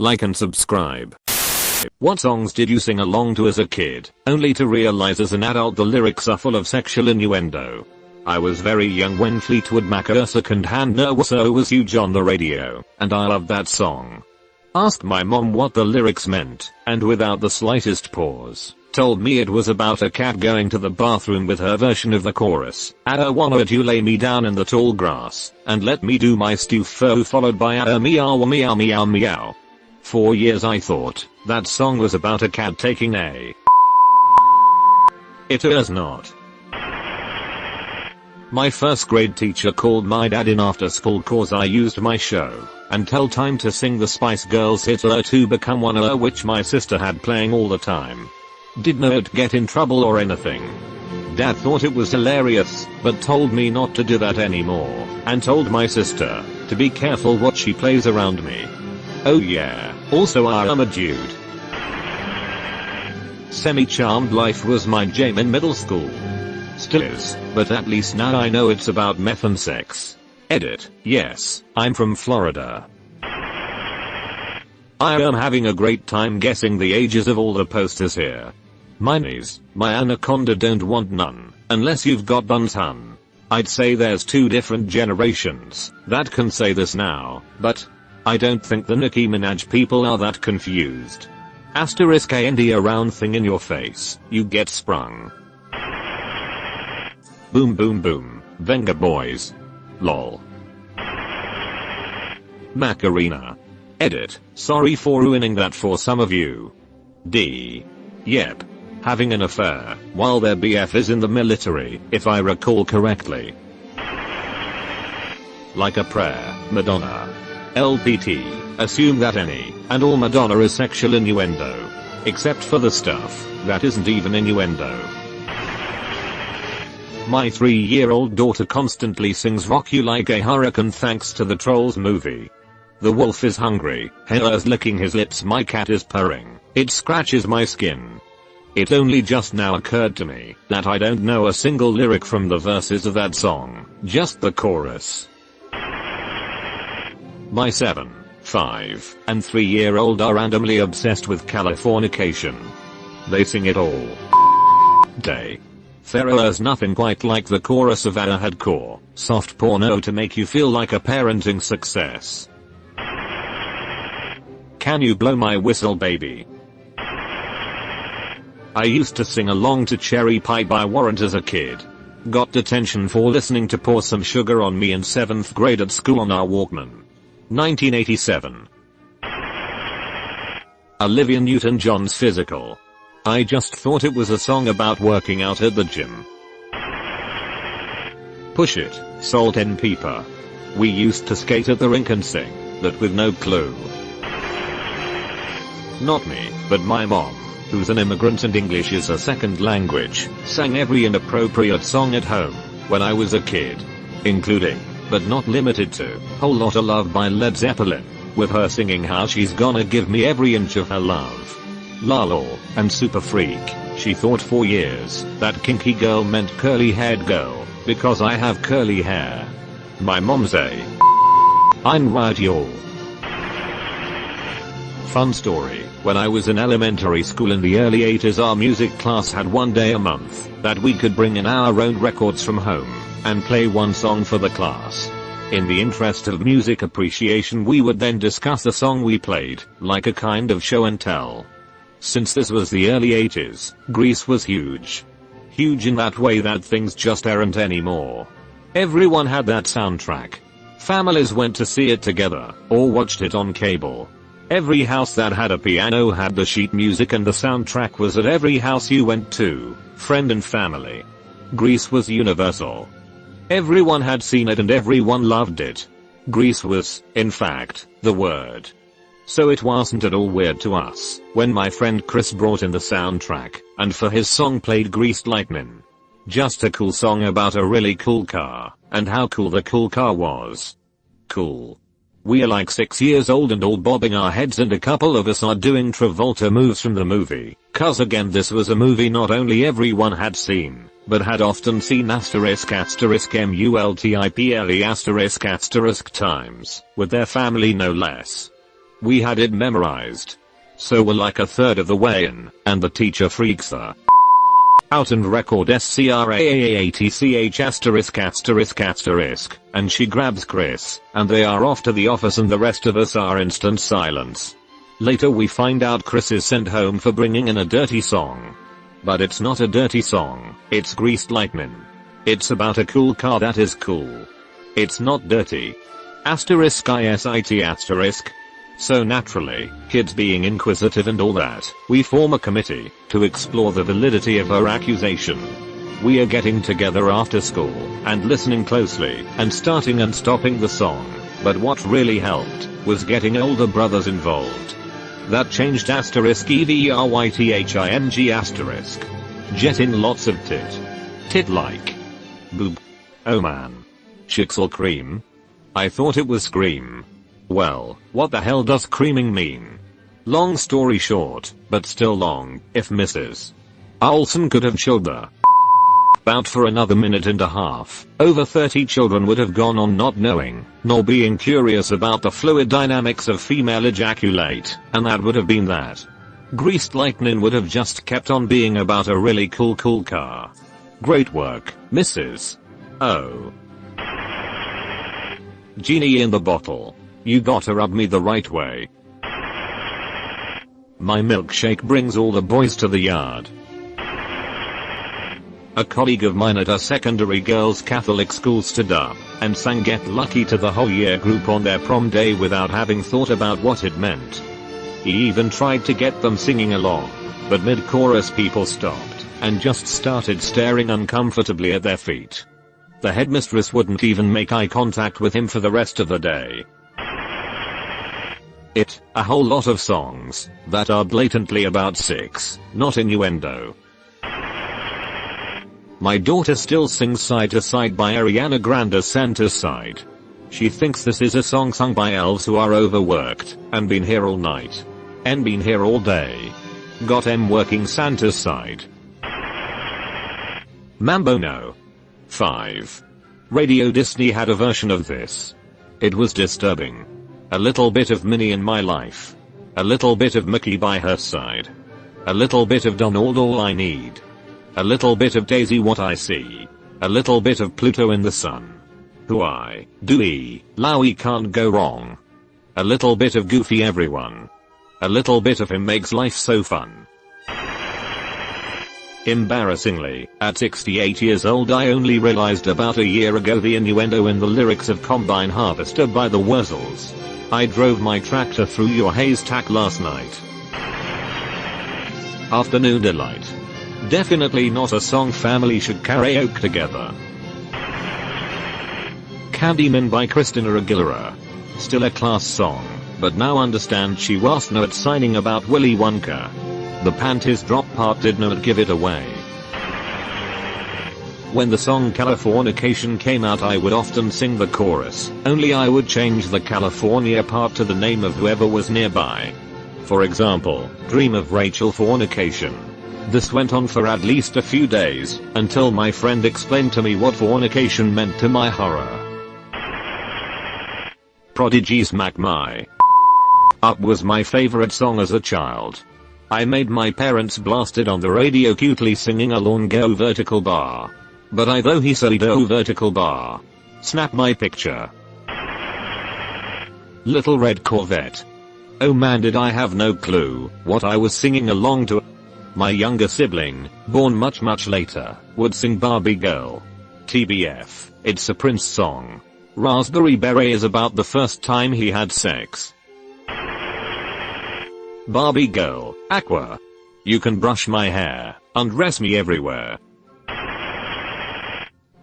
like and subscribe. What songs did you sing along to as a kid, only to realize as an adult the lyrics are full of sexual innuendo? I was very young when Fleetwood Mac's Second Hand Know So was huge on the radio, and I loved that song. Asked my mom what the lyrics meant, and without the slightest pause, told me it was about a cat going to the bathroom with her version of the chorus. I don't want you lay me down in the tall grass, and let me do my stew fo followed by a meow meow meow meow. For years I thought that song was about a cat taking a. It is not. My first grade teacher called my dad in after school cause I used my show and tell time to sing the Spice Girls hit to become one which my sister had playing all the time. Did not get in trouble or anything. Dad thought it was hilarious, but told me not to do that anymore, and told my sister to be careful what she plays around me. Oh yeah, also I am a dude. Semi-charmed life was my jam in middle school. Still is, but at least now I know it's about meth and sex. Edit, yes, I'm from Florida. I am having a great time guessing the ages of all the posters here. Mine is, my anaconda don't want none, unless you've got buns hun. I'd say there's two different generations that can say this now, but I don't think the Nicki Minaj people are that confused. Asterisk and a round thing in your face, you get sprung. Boom boom boom, Venga boys. Lol. Macarena. Edit, sorry for ruining that for some of you. D. Yep. Having an affair, while their BF is in the military, if I recall correctly. Like a prayer, Madonna. LPT, assume that any and all Madonna is sexual innuendo. Except for the stuff that isn't even innuendo. My 3-year-old daughter constantly sings Rock You Like a Hurricane thanks to the Trolls movie. The wolf is hungry, Hair's licking his lips, my cat is purring, it scratches my skin. It only just now occurred to me that I don't know a single lyric from the verses of that song, just the chorus. My 7, 5, and 3-year-old are randomly obsessed with Californication. They sing it all day. There's nothing quite like the chorus of a hardcore, soft porno to make you feel like a parenting success. Can you blow my whistle, baby? I used to sing along to Cherry Pie by Warrant as a kid. Got detention for listening to Pour Some Sugar on Me in 7th grade at school on our Walkman. 1987. Olivia Newton-John's Physical. I just thought it was a song about working out at the gym. Push It, Salt and Pepper. We used to skate at the rink and sing that with no clue. Not me, but my mom, who's an immigrant and English is a second language, sang every inappropriate song at home when I was a kid. Including, but not limited to, Whole Lotta Love by Led Zeppelin, with her singing How She's Gonna Give Me Every Inch of Her Love. Lalo, and Super Freak. She thought for years that kinky girl meant curly haired girl, because I have curly hair. My mom's a I'm right y'all. Fun story, when I was in elementary school in the early 80s our music class had one day a month that we could bring in our own records from home and play one song for the class. In the interest of music appreciation we would then discuss the song we played, like a kind of show and tell. Since this was the early 80s, Grease was huge. Huge in that way that things just aren't anymore. Everyone had that soundtrack. Families went to see it together, or watched it on cable. Every house that had a piano had the sheet music and the soundtrack was at every house you went to, friend and family. Grease was universal. Everyone had seen it and everyone loved it. Grease was, in fact, the word. So it wasn't at all weird to us when my friend Chris brought in the soundtrack and for his song played Greased Lightnin'. Just a cool song about a really cool car and how cool the cool car was. Cool. We are like 6 years old and all bobbing our heads and a couple of us are doing Travolta moves from the movie, cause again this was a movie not only everyone had seen, but had often seen multiple times, with their family no less. We had it memorized. So we're like a third of the way in, and the teacher freaks her out and record SCRAAATCH*****, and she grabs Chris, and they are off to the office and the rest of us are instant silence. Later we find out Chris is sent home for bringing in a dirty song. But it's not a dirty song, it's Greased Lightning. It's about a cool car that is cool. It's not dirty. *ICIT***. So naturally, kids being inquisitive and all that, we form a committee to explore the validity of her accusation. We are getting together after school and listening closely and starting and stopping the song, but what really helped was getting older brothers involved. That changed *EVERYTHING***. Jetting lots of tit like. Boob. Oh man. Chixel cream? I thought it was scream. Well, what the hell does creaming mean? Long story short, but still long, if Mrs. Olsen could have chilled the out for another minute and a half, over 30 children would have gone on not knowing, nor being curious about the fluid dynamics of female ejaculate, and that would have been that. Greased Lightning would have just kept on being about a really cool car. Great work, Mrs. O. Genie in the bottle. You gotta rub me the right way. My milkshake brings all the boys to the yard. A colleague of mine at a secondary girls' Catholic school stood up and sang Get Lucky to the whole year group on their prom day without having thought about what it meant. He even tried to get them singing along, but mid-chorus people stopped and just started staring uncomfortably at their feet. The headmistress wouldn't even make eye contact with him for the rest of the day. A whole lot of songs that are blatantly about sex, not innuendo. My daughter still sings Side to Side by Ariana Grande's Santa's Side. She thinks this is a song sung by elves who are overworked and been here all night. And been here all day. Got em working Santa's Side. Mambo no. 5. Radio Disney had a version of this. It was disturbing. A little bit of Minnie in my life. A little bit of Mickey by her side. A little bit of Donald all I need. A little bit of Daisy what I see. A little bit of Pluto in the sun. Who I, Dewey, Lowy can't go wrong. A little bit of Goofy everyone. A little bit of him makes life so fun. Embarrassingly, at 68 years old I only realized about a year ago the innuendo in the lyrics of Combine Harvester by the Wurzels. I drove my tractor through your haystack last night. Afternoon delight. Definitely not a song family should karaoke together. Candyman by Christina Aguilera. Still a class song, but now understand she was not signing about Willy Wonka. The panties drop part did not give it away. When the song Californication came out I would often sing the chorus, only I would change the California part to the name of whoever was nearby. For example, Dream of Rachel Fornication. This went on for at least a few days, until my friend explained to me what fornication meant to my horror. Prodigy's Smack My Up was my favorite song as a child. I made my parents blast it on the radio cutely singing along Go Vertical Bar. But I though he said oh vertical bar. Snap my picture. Little Red Corvette. Oh man did I have no clue what I was singing along to. My younger sibling, born much later, would sing Barbie Girl. TBF, it's a Prince song. Raspberry Beret is about the first time he had sex. Barbie Girl, Aqua. You can brush my hair, undress me everywhere.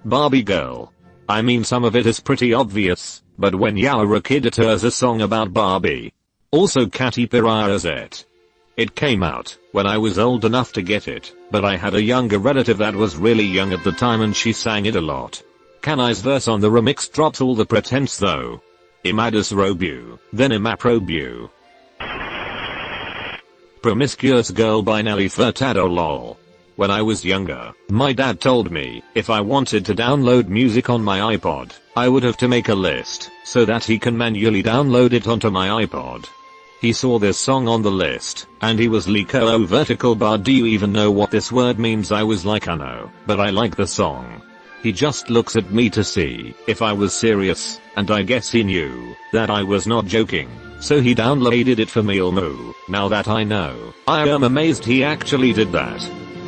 Barbie Girl. I mean some of it is pretty obvious, but when you're a kid it is a song about Barbie. Also Katy Perry's It. It came out when I was old enough to get it, but I had a younger relative that was really young at the time and she sang it a lot. Kanai's verse on the remix drops all the pretense though. Imadus Robu, then Imaprobu. Promiscuous Girl by Nelly Furtado lol. When I was younger, my dad told me if I wanted to download music on my iPod, I would have to make a list so that he can manually download it onto my iPod. He saw this song on the list, and he was like, oh, vertical bar, do you even know what this word means? I was like, I know, but I like the song. He just looks at me to see if I was serious, and I guess he knew that I was not joking, so he downloaded it for me. Now that I know, I am amazed he actually did that.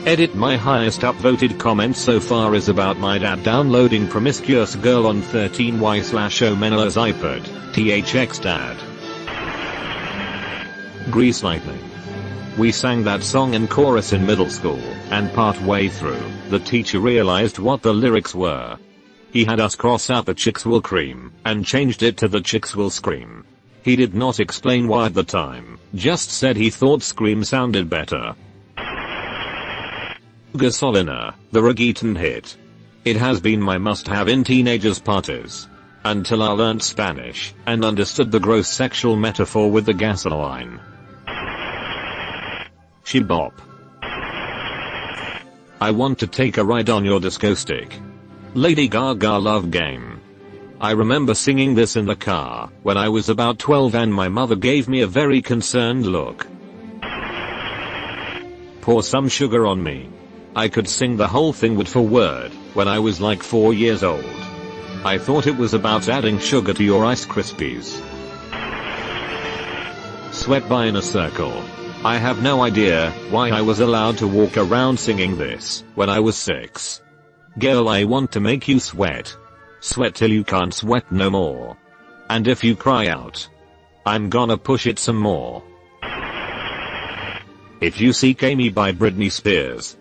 Edit: my highest upvoted comment so far is about my dad downloading Promiscuous Girl on 13y/O Menela's iPod. THX dad. Grease Lightning. We sang that song in chorus in middle school, and part way through, the teacher realized what the lyrics were. He had us cross out the chicks will cream, and changed it to the chicks will scream. He did not explain why at the time, just said he thought scream sounded better. Gasolina, the reggaeton hit. It has been my must-have in teenagers' parties. Until I learned Spanish, and understood the gross sexual metaphor with the gasoline. Shibop. I want to take a ride on your disco stick. Lady Gaga Love Game. I remember singing this in the car when I was about 12 and my mother gave me a very concerned look. Pour some sugar on me. I could sing the whole thing word for word when I was like 4 years old. I thought it was about adding sugar to your Ice Krispies. Sweat by in a circle. I have no idea why I was allowed to walk around singing this when I was 6. Girl, I want to make you sweat. Sweat till you can't sweat no more. And if you cry out, I'm gonna push it some more. If You Seek Amy by Britney Spears.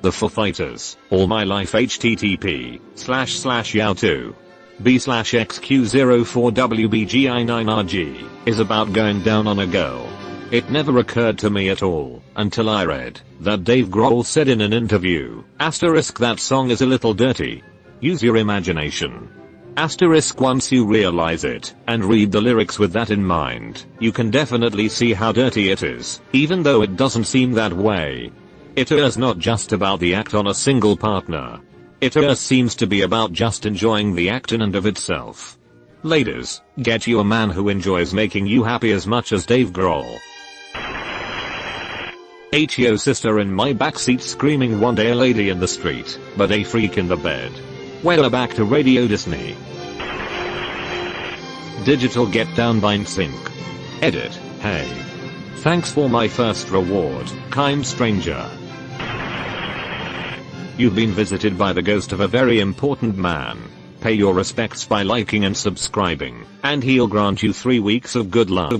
The Foo Fighters, All My Life http://yow2 b/xq04wbgi9rg is about going down on a girl. It never occurred to me at all until I read that Dave Grohl said in an interview, that song is a little dirty. Use your imagination. Once you realize it and read the lyrics with that in mind, you can definitely see how dirty it is, even though it doesn't seem that way. It is not just about the act on a single partner. It seems to be about just enjoying the act in and of itself. Ladies, get you a man who enjoys making you happy as much as Dave Grohl. Yo sister in my backseat screaming one day a lady in the street, but a freak in the bed. We're back to Radio Disney. Digital Get Down by NSYNC. Edit: hey. Thanks for my first reward, kind stranger. You've been visited by the ghost of a very important man. Pay your respects by liking and subscribing, and he'll grant you 3 weeks of good luck.